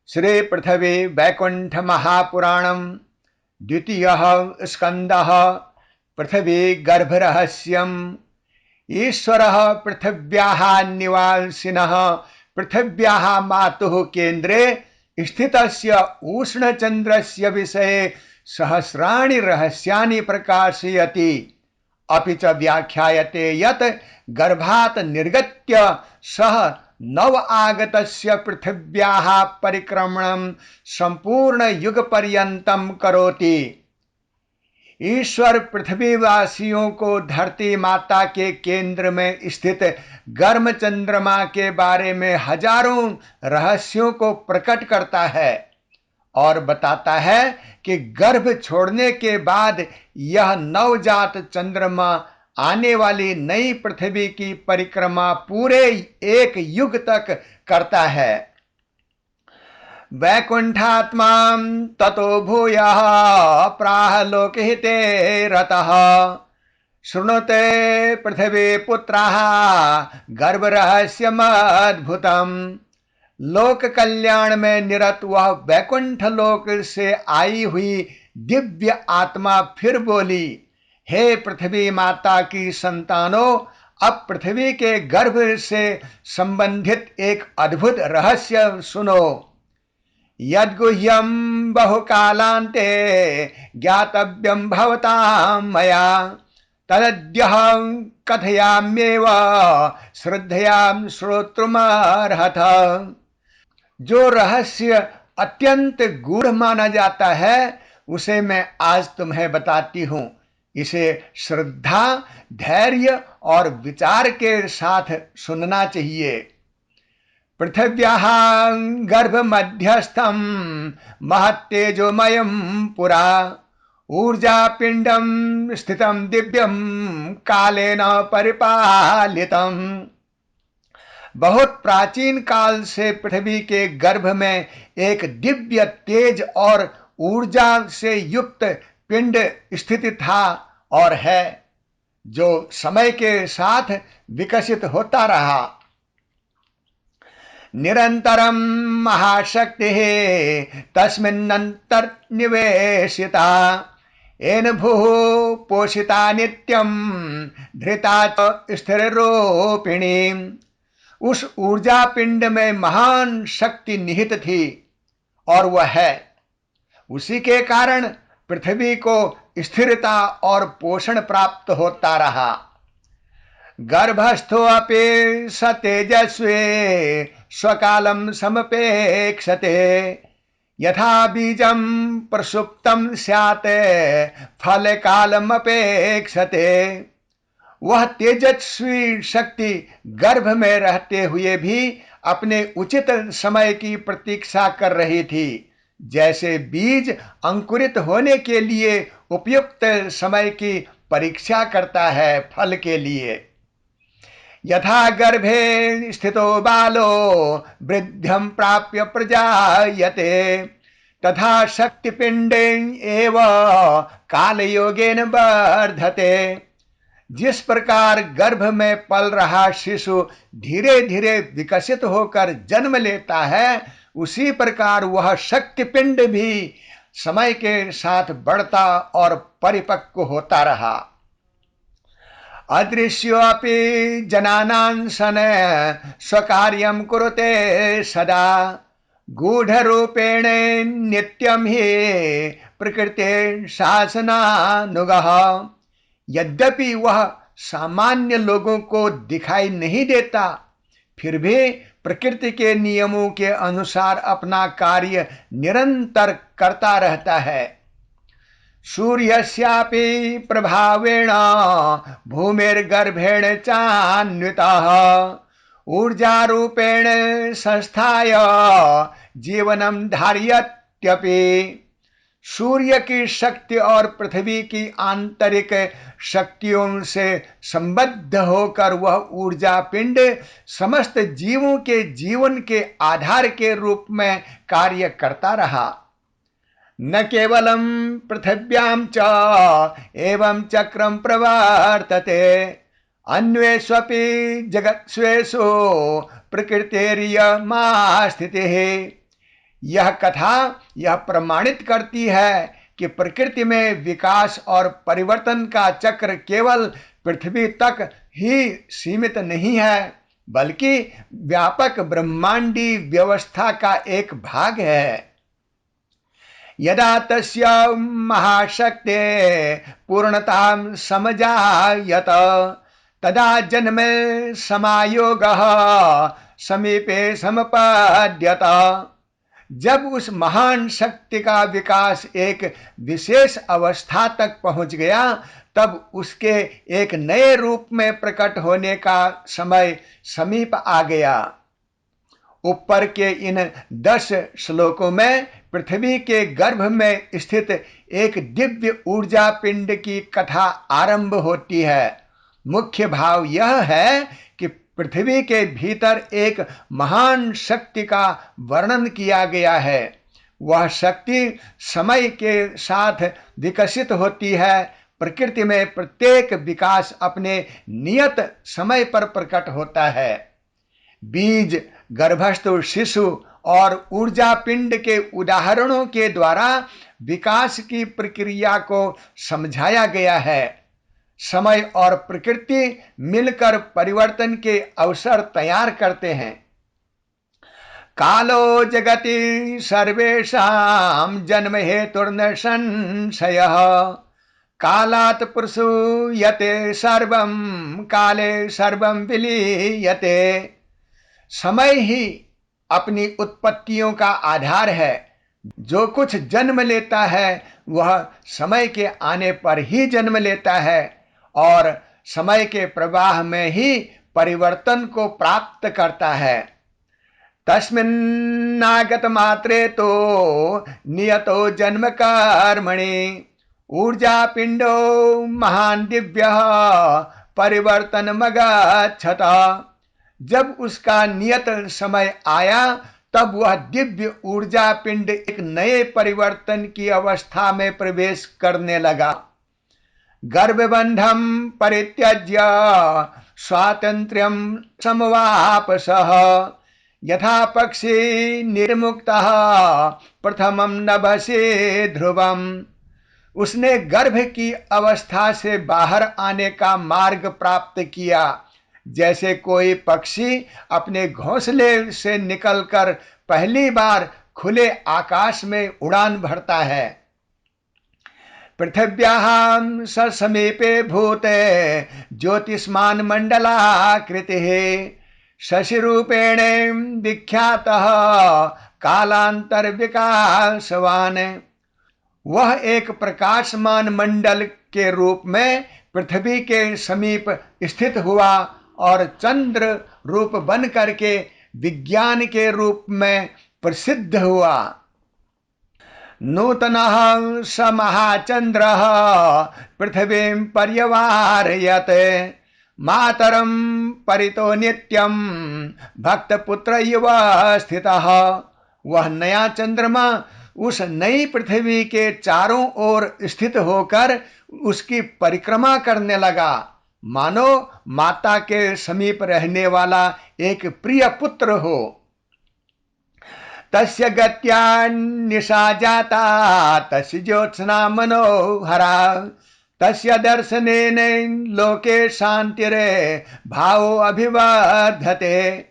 श्री पृथ्वी वैकुंठ महापुराणम द्वितीयः स्कंदः पृथ्वी गर्भरहस्यम्। ईश्वरः पृथिव्याः निवासिनः पृथिव्याः मातुः केन्द्रे स्थितस्य उष्णचन्द्रस्य विषये सहस्राणि रहस्यानि प्रकाशयति। अपि च व्याख्यायते यत् गर्भात् निर्गत्य सः नव आगतस्य पृथिव्याः परिक्रमणं संपूर्ण युग पर्यन्तं करोति। ईश्वर पृथ्वीवासियों को धरती माता के केंद्र में स्थित गर्म चंद्रमा के बारे में हजारों रहस्यों को प्रकट करता है और बताता है कि गर्भ छोड़ने के बाद यह नवजात चंद्रमा आने वाली नई पृथ्वी की परिक्रमा पूरे एक युग तक करता है। वैकुंठात्मा ततो भूयः प्राह लोकहिते रतः शृणुते पृथ्वी पुत्राः गर्भरहस्यमद्भुतम्। लोक कल्याण में निरत वह वैकुंठ लोक से आई हुई दिव्य आत्मा फिर बोली, हे पृथ्वी माता की संतानों, अब पृथ्वी के गर्भ से संबंधित एक अद्भुत रहस्य सुनो। यद्गुह्यं बहुकालान्ते ज्ञातव्यं भवतां मया तदद्यहं कथयाम्येव श्रद्धयां श्रोतृमर्हथ। जो रहस्य अत्यंत गूढ़ माना जाता है उसे मैं आज तुम्हें बताती हूं। इसे श्रद्धा, धैर्य और विचार के साथ सुनना चाहिए। पृथिव्याः गर्भ मध्यस्थं महत्तेजोमयं पुरा ऊर्जा पिंडम स्थितम दिव्यम कालेन परिपालितम। बहुत प्राचीन काल से पृथ्वी के गर्भ में एक दिव्य तेज और ऊर्जा से युक्त पिंड स्थित था और है, जो समय के साथ विकसित होता रहा। निरंतरम महाशक्ति तस्मिन्नन्तर्निवेशिता येन भूः पोषिता नित्यं धृता च स्थिररूपिणी। उस ऊर्जा पिंड में महान शक्ति निहित थी और वह है। उसी के कारण पृथ्वी को स्थिरता और पोषण प्राप्त होता रहा। गर्भस्थो अपि स तेजस्वी स्वकालं समपेक्षते यथा बीजं प्रसुप्तं स्यात् फलकालम् अपेक्षते। वह तेजस्वी शक्ति गर्भ में रहते हुए भी अपने उचित समय की प्रतीक्षा कर रही थी, जैसे बीज अंकुरित होने के लिए उपयुक्त समय की परीक्षा करता है फल के लिए। यथा गर्भे स्थितो बालो वृद्ध्यं प्राप्य प्रजायते तथा शक्तिपिंडे एव कालयोगेन वर्धते। जिस प्रकार गर्भ में पल रहा शिशु धीरे धीरे विकसित होकर जन्म लेता है, उसी प्रकार वह शक्तिपिंड भी समय के साथ बढ़ता और परिपक्व होता रहा। अदृश्योऽपि जनानां सन स्वकार्यं कुरुते सदा गूढ़रूपेण नित्यं हि प्रकृते शासनानुगः। यद्यपि वह सामान्य लोगों को दिखाई नहीं देता, फिर भी प्रकृति के नियमों के अनुसार अपना कार्य निरंतर करता रहता है। सूर्यस्यापि प्रभावेण भूमिर्गर्भेण चान्वितः ऊर्जारूपेण संस्थाय जीवनम धारयत्यपि। सूर्य की शक्ति और पृथ्वी की आंतरिक शक्तियों से संबद्ध होकर वह ऊर्जा पिंड समस्त जीवों के जीवन के आधार के रूप में कार्य करता रहा। न केवलं पृथिव्यां च एवं चक्रं प्रवर्तते अन्वेष्वपि जगत्स्वेषु प्रकृतेर्यमा स्थितिः यह कथा यह प्रमाणित करती है कि प्रकृति में विकास और परिवर्तन का चक्र केवल पृथ्वी तक ही सीमित नहीं है, बल्कि व्यापक ब्रह्मांडी व्यवस्था का एक भाग है। यदा तस्य महाशक्ते पूर्णतां समजायत तदा जन्म समायोगः समीपे समपद्यत। जब उस महान शक्ति का विकास एक विशेष अवस्था तक पहुंच गया, तब उसके एक नए रूप में प्रकट होने का समय समीप आ गया। ऊपर के इन 10 श्लोकों में पृथ्वी के गर्भ में स्थित एक दिव्य ऊर्जा पिंड की कथा आरंभ होती है। मुख्य भाव यह है कि पृथ्वी के भीतर एक महान शक्ति का वर्णन किया गया है। वह शक्ति समय के साथ विकसित होती है। प्रकृति में प्रत्येक विकास अपने नियत समय पर प्रकट होता है। बीज, गर्भस्थ शिशु और ऊर्जा पिंड के उदाहरणों के द्वारा विकास की प्रक्रिया को समझाया गया है। समय और प्रकृति मिलकर परिवर्तन के अवसर तैयार करते हैं। कालो जगति सर्वेषां जन्म हेतुर्न संशयः कालात् प्रसूयते सर्वं काले सर्वं विलीयते। समय ही अपनी उत्पत्तियों का आधार है। जो कुछ जन्म लेता है वह समय के आने पर ही जन्म लेता है और समय के प्रवाह में ही परिवर्तन को प्राप्त करता है। तस्मिन्नागत मात्रे तो नियतो जन्म कर्मणि ऊर्जा पिंडो महान दिव्य परिवर्तनमगच्छत। जब उसका नियत समय आया, तब वह दिव्य ऊर्जा पिंड एक नए परिवर्तन की अवस्था में प्रवेश करने लगा। गर्भबंधम परित्यज्य स्वातंत्र्यं समवापसः यथा पक्षी निर्मुक्तः प्रथमं नभसे ध्रुवम्। उसने गर्भ की अवस्था से बाहर आने का मार्ग प्राप्त किया, जैसे कोई पक्षी अपने घोंसले से निकलकर पहली बार खुले आकाश में उड़ान भरता है। पृथिव्याः समीपे भूते ज्योतिष्मान मंडलाकृतिः शशिरूपेण विख्यातः कालांतर विकासवान। वह एक प्रकाशमान मंडल के रूप में पृथ्वी के समीप स्थित हुआ और चंद्र रूप बन करके विज्ञान के रूप में प्रसिद्ध हुआ। नूतनः स महाचंद्रः पृथ्वीं पर्यवारयत् मातरं परितो नित्यं भक्तपुत्र इव स्थितः। वह नया चंद्रमा उस नई पृथ्वी के चारों ओर स्थित होकर उसकी परिक्रमा करने लगा, मानो माता के समीप रहने वाला एक प्रिय पुत्र हो। तस्य गत्या निशा जाता तस्य ज्योत्स्ना मनोहरा तस्य दर्शनेन लोके शांतिरे भावो अभिवर्धते।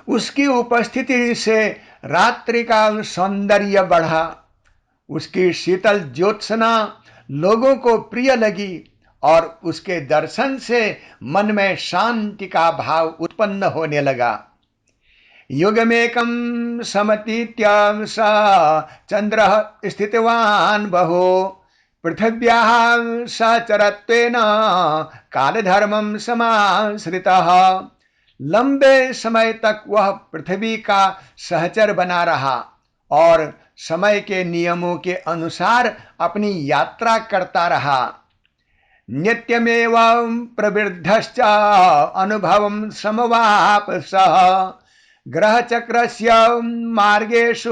उसकी उपस्थिति से रात्रि का सौंदर्य बढ़ा। उसकी शीतल ज्योत्सना लोगों को प्रिय लगी और उसके दर्शन से मन में शांति का भाव उत्पन्न होने लगा। युगमेकं समतीत्य स चंद्रः स्थितवान् बहु पृथिव्याः सचरत्वेन कालधर्मं समाश्रितः। लंबे समय तक वह पृथ्वी का सहचर बना रहा और समय के नियमों के अनुसार अपनी यात्रा करता रहा। नित्यमेव प्रवृद्धश्च अनुभवं समवापसः ग्रह चक्रस्य मार्गेषु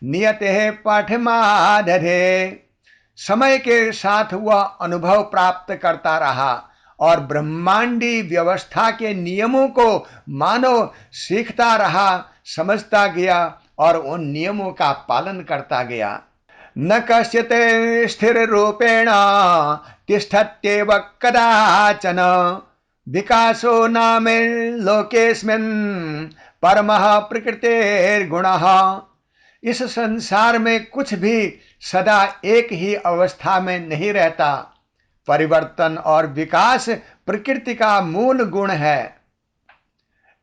नियते पाठमादधे। समय के साथ वह अनुभव प्राप्त करता रहा और ब्रह्मांडी व्यवस्था के नियमों को मानो सीखता रहा, समझता गया और उन नियमों का पालन करता गया। न कश्चित् स्थिर रूपेण तिष्ठत्येव कदाचन, विकासो नामे लोकेस्मिन् परमः प्रकृतेर्गुणः। इस संसार में कुछ भी सदा एक ही अवस्था में नहीं रहता। परिवर्तन और विकास प्रकृति का मूल गुण है।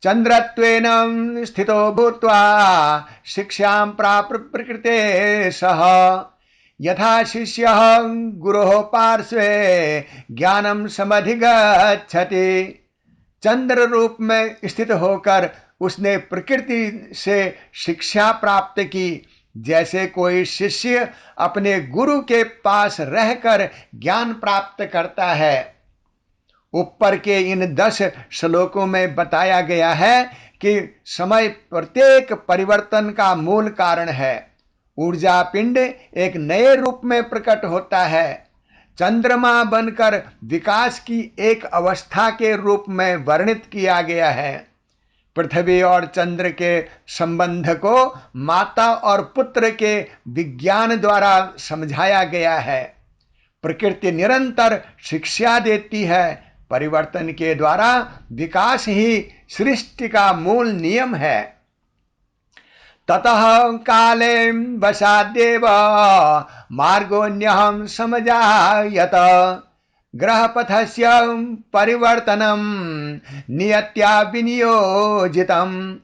चंद्रत्वेन स्थितो भूत्वा शिक्षां प्राप्त प्रकृते सह, यथा शिष्यः गुरोः पार्श्वे ज्ञानम समधिगच्छति। चंद्र रूप में स्थित होकर उसने प्रकृति से शिक्षा प्राप्त की, जैसे कोई शिष्य अपने गुरु के पास रहकर ज्ञान प्राप्त करता है। ऊपर के इन 10 श्लोकों में बताया गया है कि समय प्रत्येक परिवर्तन का मूल कारण है। ऊर्जा पिंड एक नए रूप में प्रकट होता है। चंद्रमा बनकर विकास की एक अवस्था के रूप में वर्णित किया गया है। पृथ्वी और चंद्र के संबंध को माता और पुत्र के विज्ञान द्वारा समझाया गया है। प्रकृति निरंतर शिक्षा देती है। परिवर्तन के द्वारा विकास ही सृष्टि का मूल नियम है। ततः काले वशादेव मार्गोऽन्यः समजायत, ग्रहपथस्य परिवर्तनम नियत्या विनियोजितम।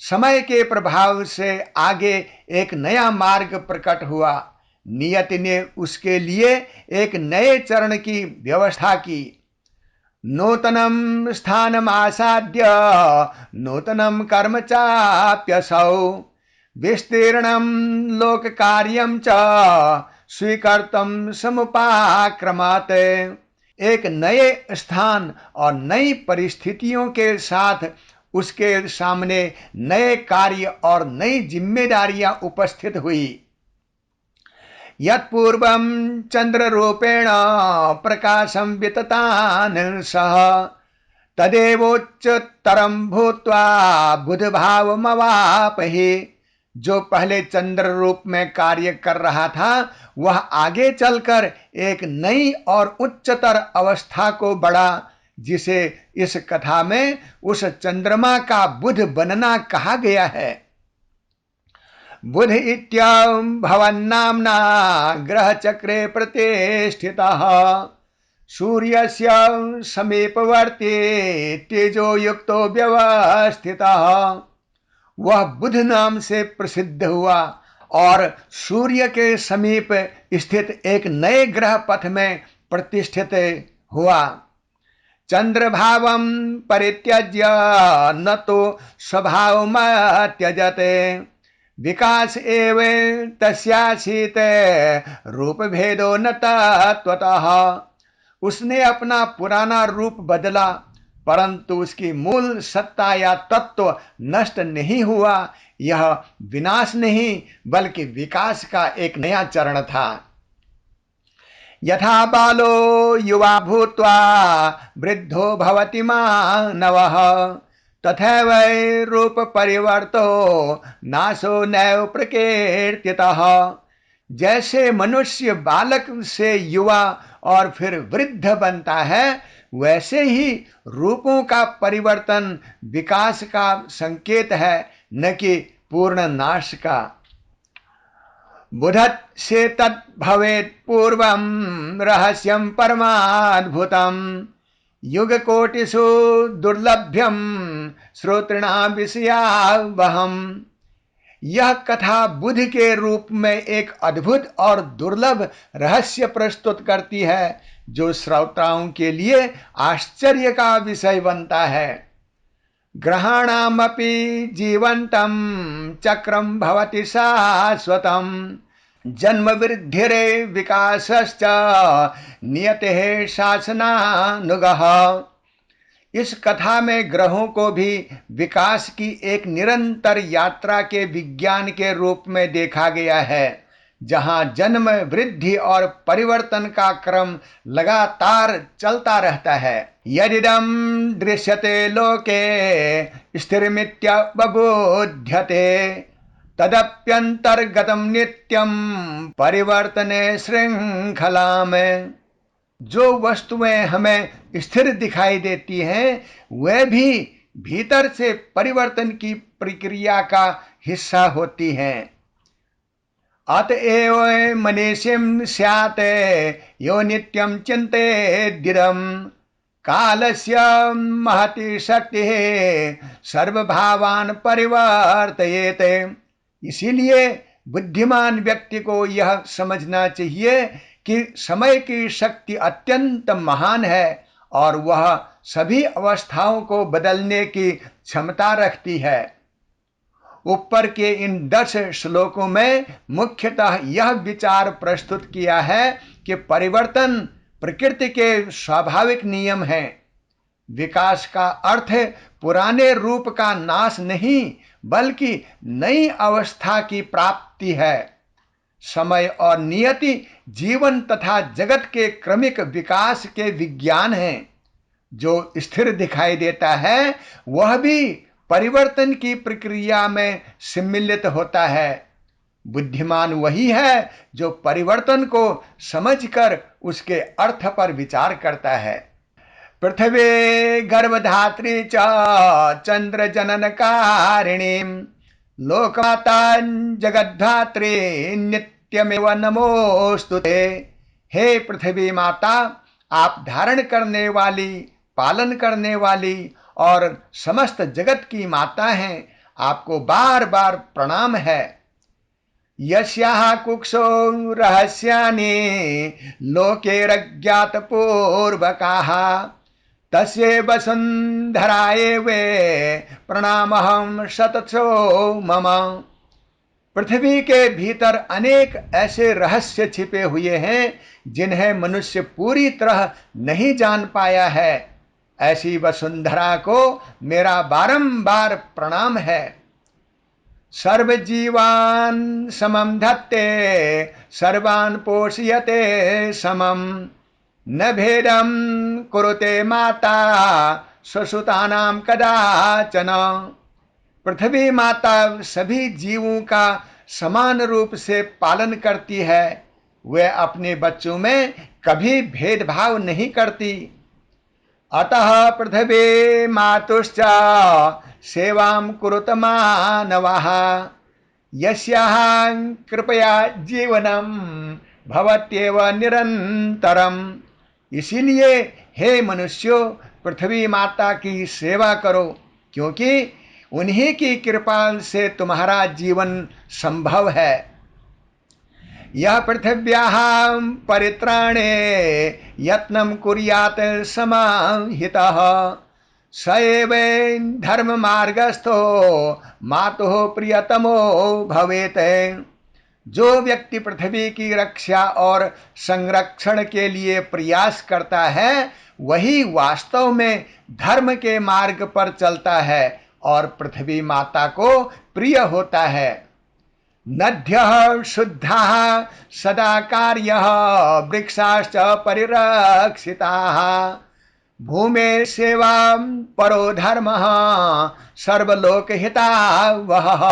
समय के प्रभाव से आगे एक नया मार्ग प्रकट हुआ। नियति ने उसके लिए एक नए चरण की व्यवस्था की। नूतनम स्थानमासाद्य नूतनम कर्म चाप्यसौ, विस्तीर्णम लोक कार्यम च स्वीकर्तुम समुपाक्रमात्। एक नए स्थान और नई परिस्थितियों के साथ उसके सामने नए कार्य और नई जिम्मेदारियां उपस्थित हुई। यत्पूर्वं चंद्र रूपेण प्रकाशं विततान सह, तदेवोच्चतरं भूत्वा बुध भावमवापहि। जो पहले चंद्र रूप में कार्य कर रहा था, वह आगे चलकर एक नई और उच्चतर अवस्था को बढ़ा, जिसे इस कथा में उस चंद्रमा का बुध बनना कहा गया है। बुध इत्यं भवन्नाम्ना ग्रह चक्रे प्रतिष्ठितः, सूर्यस्य समीपवर्ती तेजो युक्तो व्यवस्थितः। वह बुध नाम से प्रसिद्ध हुआ और सूर्य के समीप स्थित एक नए ग्रह पथ में प्रतिष्ठित हुआ। चंद्रभावं परित्यज्य न तो स्वभावम त्यजते, विकास एव तस्यासीत रूप भेदो न तत्वतः। उसने अपना पुराना रूप बदला, परंतु उसकी मूल सत्ता या तत्व नष्ट नहीं हुआ। यह विनाश नहीं बल्कि विकास का एक नया चरण था। यथा बालो युवा भूत्वा वृद्धो भवति मानवः, तथैव रूप परिवर्तो नाशो नैव प्रकीर्तितः। जैसे मनुष्य बालक से युवा और फिर वृद्ध बनता है, वैसे ही रूपों का परिवर्तन विकास का संकेत है, न कि पूर्ण नाश का। बुधत् से तत् भवेत् पूर्वं रहस्यं परमाद्भुतम्, युगकोटिषु दुर्लभ्यम श्रोतृणां विषयावहम्। यह कथा बुध के रूप में एक अद्भुत और दुर्लभ रहस्य प्रस्तुत करती है, जो श्रोताओं के लिए आश्चर्य का विषय बनता है। ग्रहाणामपि जीवंतम चक्रम भवति शाश्वतम, जन्म वृद्धिरे विकासश्च नियतेः शासनानुगः। इस कथा में ग्रहों को भी विकास की एक निरंतर यात्रा के विज्ञान के रूप में देखा गया है, जहां जन्म वृद्धि और परिवर्तन का क्रम लगातार चलता रहता है। यदिदं दृश्यते लोके स्थिरमित्यवबोध्यते, तदप्यंतर्गतम नित्यम परिवर्तने श्रृंखला में। जो वस्तुएं हमें स्थिर दिखाई देती हैं वह भी भीतर से परिवर्तन की प्रक्रिया का हिस्सा होती हैं। अतएव मनीषिं स्यात् यो नित्यं चिन्तयेद्दिदं कालस्य महती शक्तिः सर्वभावान् परिवर्तयेत्। इसीलिए बुद्धिमान व्यक्ति को यह समझना चाहिए कि समय की शक्ति अत्यंत महान है और वह सभी अवस्थाओं को बदलने की क्षमता रखती है। ऊपर के इन 10 श्लोकों में मुख्यतः यह विचार प्रस्तुत किया है कि परिवर्तन प्रकृति के स्वाभाविक नियम है। विकास का अर्थ पुराने रूप का नाश नहीं बल्कि नई अवस्था की प्राप्ति है। समय और नियति जीवन तथा जगत के क्रमिक विकास के विज्ञान हैं। जो स्थिर दिखाई देता है वह भी परिवर्तन की प्रक्रिया में सम्मिलित होता है। बुद्धिमान वही है जो परिवर्तन को समझकर उसके अर्थ पर विचार करता है। पृथ्वी गर्भधात्री च चंद्र जनन कारिणी लोकमाता जगद्धात्री नित्यमेव नमोस्तुते। हे पृथ्वी माता, आप धारण करने वाली, पालन करने वाली और समस्त जगत की माता हैं। आपको बार बार प्रणाम है। यस्याः कुक्षो रहस्यानि लोकैरज्ञात पूर्वकाः तस्यै वसुन्धरायै वे प्रणामहं शतशो मम। पृथ्वी के भीतर अनेक ऐसे रहस्य छिपे हुए हैं जिन्हें मनुष्य पूरी तरह नहीं जान पाया है। ऐसी वसुंधरा को मेरा बारंबार प्रणाम है। सर्वजीवान् समं धत्ते सर्वान् पोषयते समं न भेदं कुरुते माता स्वसुतानां कदाचन। पृथ्वी माता सभी जीवों का समान रूप से पालन करती है। वह अपने बच्चों में कभी भेदभाव नहीं करती। अतः पृथ्वी मातुश्च सेवां कुरुत मानवः यस्याः कृपया जीवनं भवत्येव निरंतरम। इसीलिए हे मनुष्यों, पृथ्वी माता की सेवा करो, क्योंकि उन्हीं की कृपा से तुम्हारा जीवन संभव है। यह पृथिव्याः परित्राणे यत्नं कुर्यात् समाहितः स एव धर्म मार्गस्थो मातुः प्रियतमो भवेत्। जो व्यक्ति पृथ्वी की रक्षा और संरक्षण के लिए प्रयास करता है वही वास्तव में धर्म के मार्ग पर चलता है और पृथ्वी माता को प्रिय होता है। नद्यः शुद्धाः सदा कार्यः वृक्षाश्च परिरक्षिताः भूमे सेवा परो धर्मः सर्वलोकहितावहः।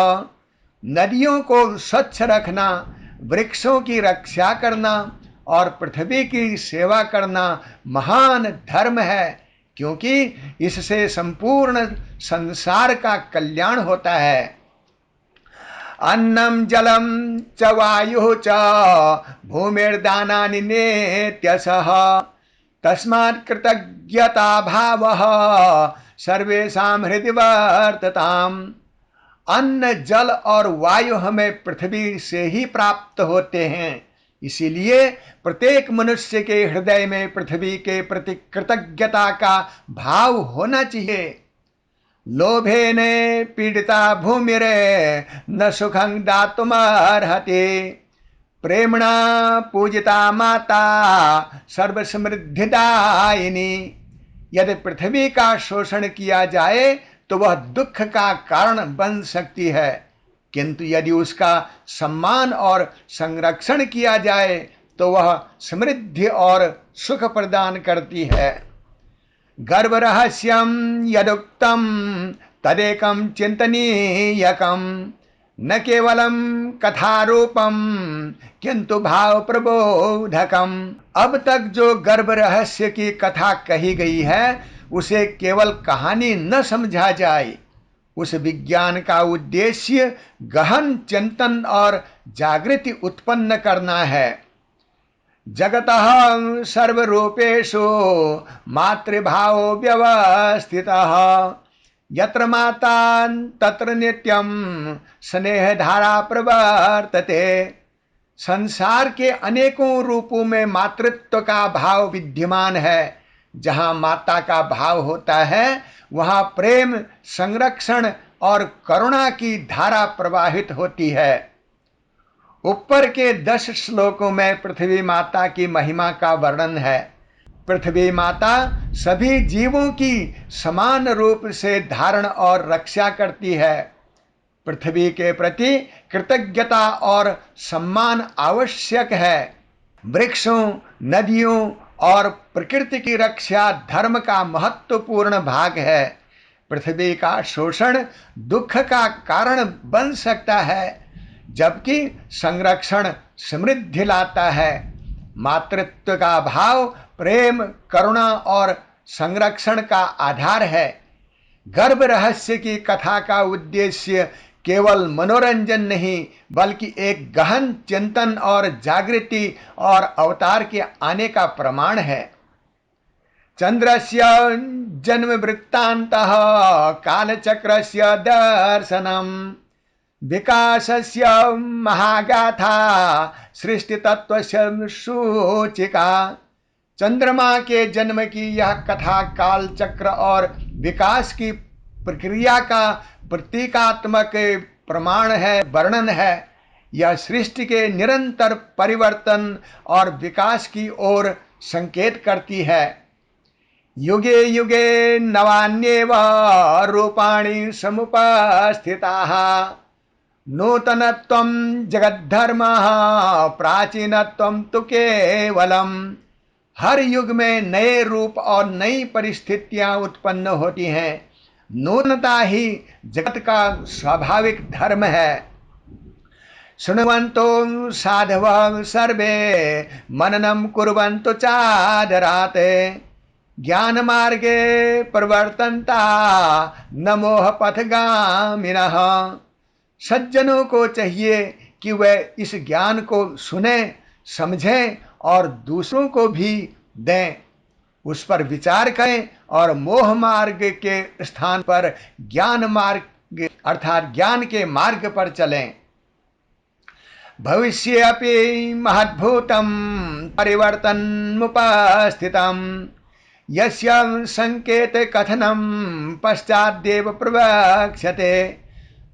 नदियों को स्वच्छ रखना, वृक्षों की रक्षा करना और पृथ्वी की सेवा करना महान धर्म है, क्योंकि इससे संपूर्ण संसार का कल्याण होता है। अन्नम जलम च वायुः च भूमिर्दानानि नित्यशः तस्मात् कृतज्ञता भावः सर्वेषां हृदि वर्तताम्। अन्न, जल और वायु हमें पृथ्वी से ही प्राप्त होते हैं। इसीलिए प्रत्येक मनुष्य के हृदय में पृथ्वी के प्रति कृतज्ञता का भाव होना चाहिए। लोभेन पीडिता भूमिरे न सुखं दातुमर्हति प्रेमणा पूजिता माता सर्वसमृद्धिदायिनी। यदि पृथ्वी का शोषण किया जाए तो वह दुख का कारण बन सकती है, किंतु यदि उसका सम्मान और संरक्षण किया जाए तो वह समृद्धि और सुख प्रदान करती है। गर्भ रहस्यम यदुक्तम तदेकम चिंतनीयकम न केवलम कथारूपम किंतु भाव प्रबोधकम। अब तक जो गर्भ रहस्य की कथा कही गई है उसे केवल कहानी न समझा जाए। उस विज्ञान का उद्देश्य गहन चिंतन और जागृति उत्पन्न करना है। जगतः सर्वरूपेषु मातृभाव व्यवस्थितः, यत्र माता तत्र नित्यम स्नेह धारा प्रवर्तते। संसार के अनेकों रूपों में मातृत्व का भाव विद्यमान है। जहाँ माता का भाव होता है वहाँ प्रेम, संरक्षण और करुणा की धारा प्रवाहित होती है। ऊपर के 10 श्लोकों में पृथ्वी माता की महिमा का वर्णन है। पृथ्वी माता सभी जीवों की समान रूप से धारण और रक्षा करती है। पृथ्वी के प्रति कृतज्ञता और सम्मान आवश्यक है। वृक्षों, नदियों और प्रकृति की रक्षा धर्म का महत्वपूर्ण भाग है। पृथ्वी का शोषण दुख का कारण बन सकता है, जबकि संरक्षण समृद्धि लाता है। मातृत्व का भाव प्रेम, करुणा और संरक्षण का आधार है। गर्भ रहस्य की कथा का उद्देश्य केवल मनोरंजन नहीं बल्कि एक गहन चिंतन और जागृति और अवतार के आने का प्रमाण है। चंद्रस्य जन्म वृत्तान्तः कालचक्रस्य दर्शनम, विकासस्य महागाथा सृष्टितत्वस्य सूचिका। चंद्रमा के जन्म की यह कथा काल चक्र और विकास की प्रक्रिया का प्रतीकात्मक प्रमाण है, वर्णन है। यह सृष्टि के निरंतर परिवर्तन और विकास की ओर संकेत करती है। युगे युगे नवान्येव रूपाणि समुपस्थिताः, नूतनत्वं जगद्धर्मः प्राचीनत्वं तु केवलम। हर युग में नए रूप और नई परिस्थितियां उत्पन्न होती हैं। नूतनता ही जगत का स्वाभाविक धर्म है। शृण्वन्तो साधवः सर्वे मननं कुर्वन्तु चादरात्, ज्ञान मार्गे प्रवर्तन्ता न मोह पथगामिनः। सज्जनों को चाहिए कि वह इस ज्ञान को सुने, समझें और दूसरों को भी दें, उस पर विचार करें और मोह मार्ग के स्थान पर ज्ञान मार्ग अर्थात ज्ञान के मार्ग पर चलें। भविष्ये अपि महद्भूतं परिवर्तनमुपस्थितं, यस्य संकेत कथनं पश्चाद्देव प्रवक्ष्यते।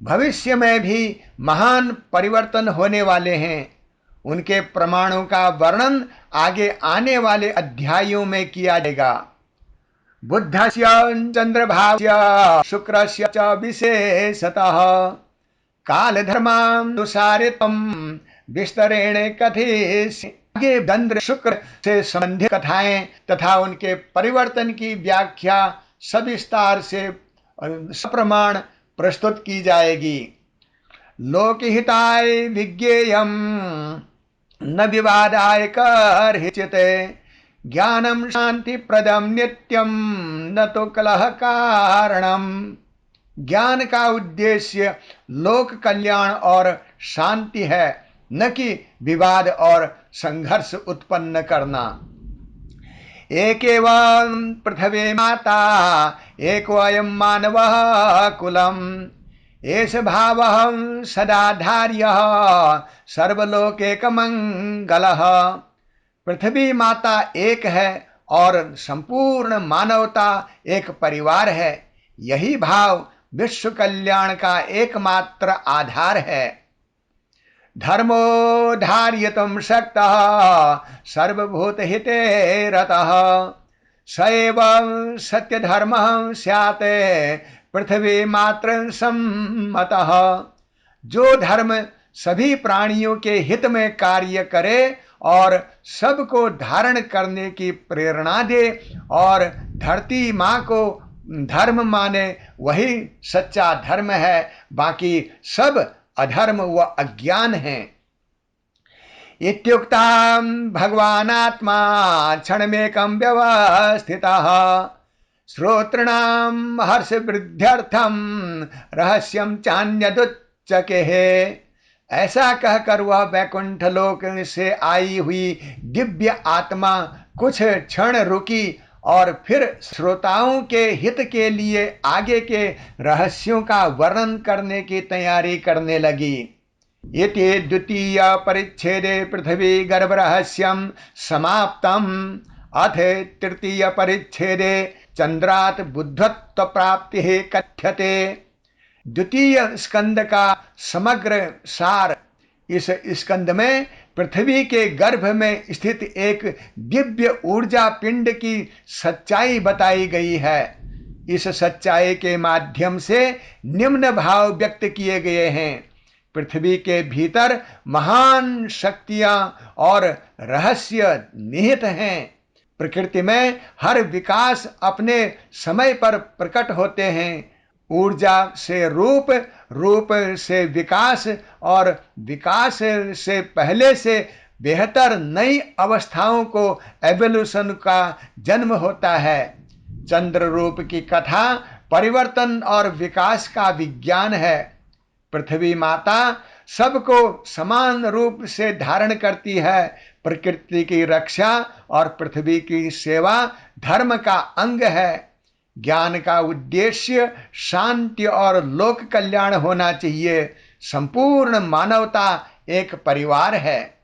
भविष्य में भी महान परिवर्तन होने वाले हैं। उनके प्रमाणों का वर्णन आगे आने वाले अध्यायों में किया जाएगा। बुद्धस्य चंद्रभावस्य शुक्रस्य च विशेषतः कालधर्मानुसारितं विस्तरेण कथयिष्यामि। आगे चंद्र शुक्र से संबंधित कथाएं तथा उनके परिवर्तन की व्याख्या सविस्तार से सप्रमाण प्रस्तुत की जाएगी। लोकहिताय विज्ञेयं न विवादाय कर्हिचित्, ज्ञानम शांतिप्रदम नित्यम न तो कलह कारणम। ज्ञान का उद्देश्य लोक कल्याण और शांति है, न कि विवाद और संघर्ष उत्पन्न करना। एकेव पृथ्वी माता एको अयं मानवः कुलम्, एष भावः सदा धार्यः सर्वलोकैकमंगलः। पृथ्वी माता एक है और संपूर्ण मानवता एक परिवार है। यही भाव विश्व कल्याण का एकमात्र आधार है। धर्मो धार्यतुं शक्तः सर्वभूतहिते रतः, स एव सत्यधर्मः स्यात् पृथ्वी मात्र सम्मतः। जो धर्म सभी प्राणियों के हित में कार्य करे और सबको धारण करने की प्रेरणा दे और धरती माँ को धर्म माने, वही सच्चा धर्म है। बाकी सब अधर्म व अज्ञान है। इत्युक्ता भगवानात्मा क्षणमेकं व्यवस्थितः श्रोतॄणां हर्षवृद्ध्यर्थं रहस्यं चान्यदुच्यते। ऐसा कहकर वह वैकुंठ लोक से आई हुई दिव्य आत्मा कुछ क्षण रुकी और फिर श्रोताओं के हित के लिए आगे के रहस्यों का वर्णन करने की तैयारी करने लगी। इति द्वितीय परिच्छेदे पृथ्वी गर्भ रहस्यम समाप्तम। अथ तृतीय परिच्छेदे चंद्रात बुद्धत्व प्राप्ति कथ्यते। द्वितीय स्कंद का समग्र सार। इस स्कंद में पृथ्वी के गर्भ में स्थित एक दिव्य ऊर्जा पिंड की सच्चाई बताई गई है। इस सच्चाई के माध्यम से निम्न भाव व्यक्त किए गए हैं। पृथ्वी के भीतर महान शक्तियां और रहस्य निहित हैं। प्रकृति में हर विकास अपने समय पर प्रकट होते हैं। ऊर्जा से रूप, रूप से विकास और विकास से पहले से बेहतर नई अवस्थाओं को एवोल्यूशन का जन्म होता है। चंद्र रूप की कथा परिवर्तन और विकास का विज्ञान है। पृथ्वी माता सबको समान रूप से धारण करती है। प्रकृति की रक्षा और पृथ्वी की सेवा धर्म का अंग है। ज्ञान का उद्देश्य शांति और लोक कल्याण होना चाहिए। संपूर्ण मानवता एक परिवार है।